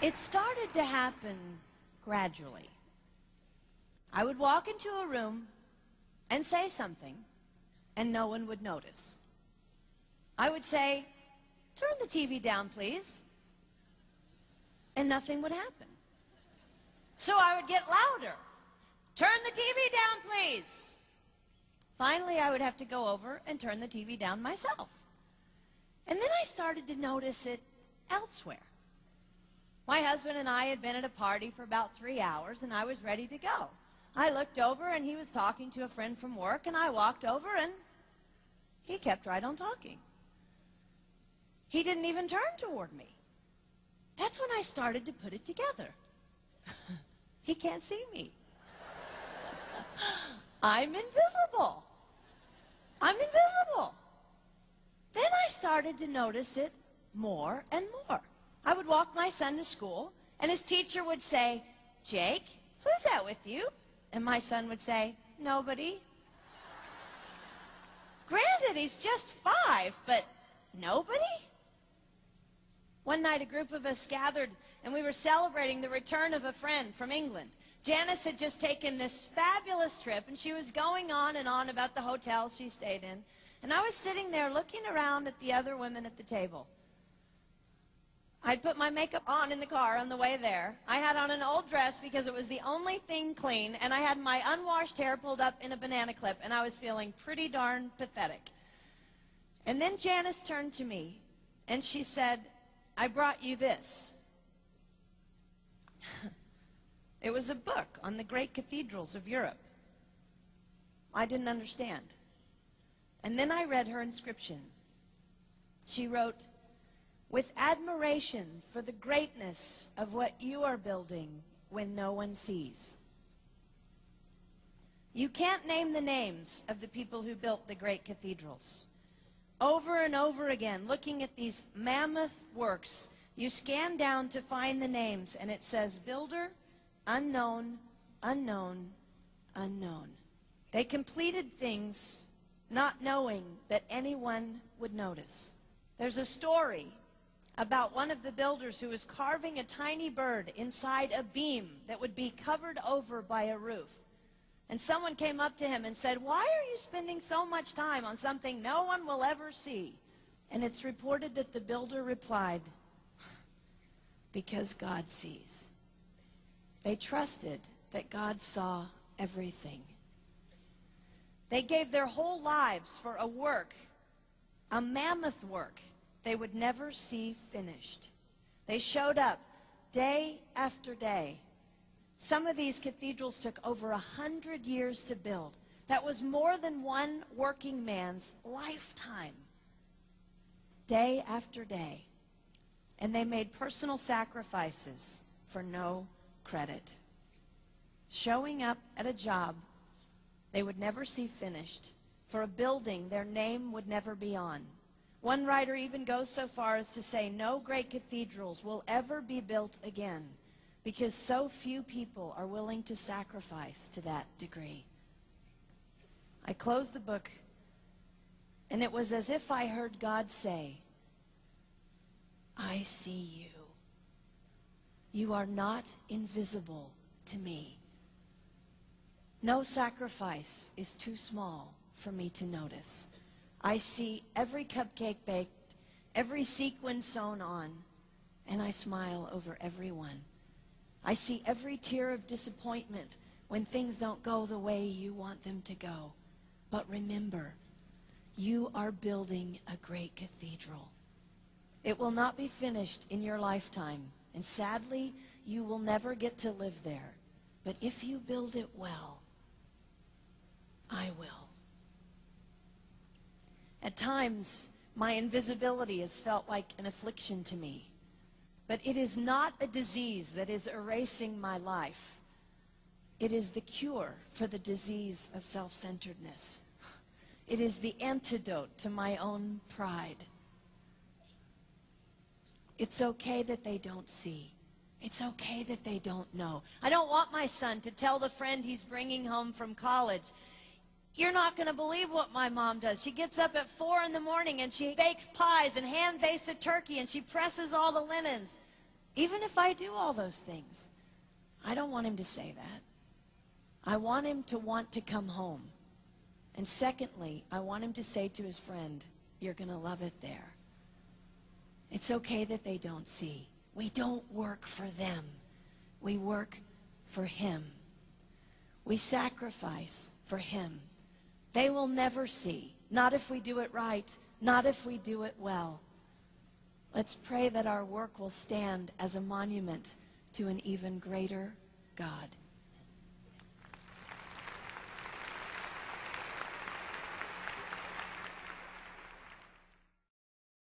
It started to happen gradually. I would walk into a room and say something, and no one would notice. I would say, "Turn the TV down, please," and nothing would happen. So I would get louder. "Turn the TV down, please." Finally, I would have to go over and turn the TV down myself. And then I started to notice it elsewhere. My husband and I had been at a party for about 3 hours, and I was ready to go. I looked over, and he was talking to a friend from work, and I walked over, and he kept right on talking. He didn't even turn toward me. That's when I started to put it together. He can't see me. I'm invisible. I'm invisible. Then I started to notice it more and more. I would walk my son to school, and his teacher would say, "Jake, who's that with you?" And my son would say, "Nobody." Granted, he's just 5, but nobody? One night, a group of us gathered, and we were celebrating the return of a friend from England. Janice had just taken this fabulous trip, and she was going on and on about the hotel she stayed in. And I was sitting there looking around at the other women at the table. I'd put my makeup on in the car on the way there. I had on an old dress because it was the only thing clean, and I had my unwashed hair pulled up in a banana clip, and I was feeling pretty darn pathetic. And then Janice turned to me, and she said, "I brought you this." It was a book on the great cathedrals of Europe. I didn't understand. And then I read her inscription. She wrote, "With admiration for the greatness of what you are building when no one sees." You can't name the names of the people who built the great cathedrals. Over and over again, looking at these mammoth works, you scan down to find the names, and it says, "Builder, unknown, unknown, unknown." They completed things not knowing that anyone would notice. There's a story about one of the builders who was carving a tiny bird inside a beam that would be covered over by a roof. And someone came up to him and said, "Why are you spending so much time on something no one will ever see?" And it's reported that the builder replied, "Because God sees." They trusted that God saw everything. They gave their whole lives for a work, a mammoth work, they would never see finished. They showed up day after day. Some of these cathedrals took over 100 years to build. That was more than one working man's lifetime. Day after day. And they made personal sacrifices for no credit. Showing up at a job they would never see finished, for a building their name would never be on. One writer even goes so far as to say no great cathedrals will ever be built again because so few people are willing to sacrifice to that degree. I closed the book, and it was as if I heard God say, "I see you. You are not invisible to me. No sacrifice is too small for me to notice. I see every cupcake baked, every sequin sewn on, and I smile over every one. I see every tear of disappointment when things don't go the way you want them to go. But remember, you are building a great cathedral. It will not be finished in your lifetime, and sadly, you will never get to live there. But if you build it well, I will." At times, my invisibility has felt like an affliction to me. But it is not a disease that is erasing my life. It is the cure for the disease of self-centeredness. It is the antidote to my own pride. It's okay that they don't see. It's okay that they don't know. I don't want my son to tell the friend he's bringing home from college, "You're not going to believe what my mom does. She gets up at 4 in the morning and she bakes pies and hand bastes a turkey and she presses all the linens." Even if I do all those things, I don't want him to say that. I want him to want to come home. And secondly, I want him to say to his friend, you're going to love it there. It's okay that they don't see. We don't work for them. We work for him. We sacrifice for him. They will never see. Not if we do it right. Not if we do it well. Let's pray that our work will stand as a monument to an even greater God.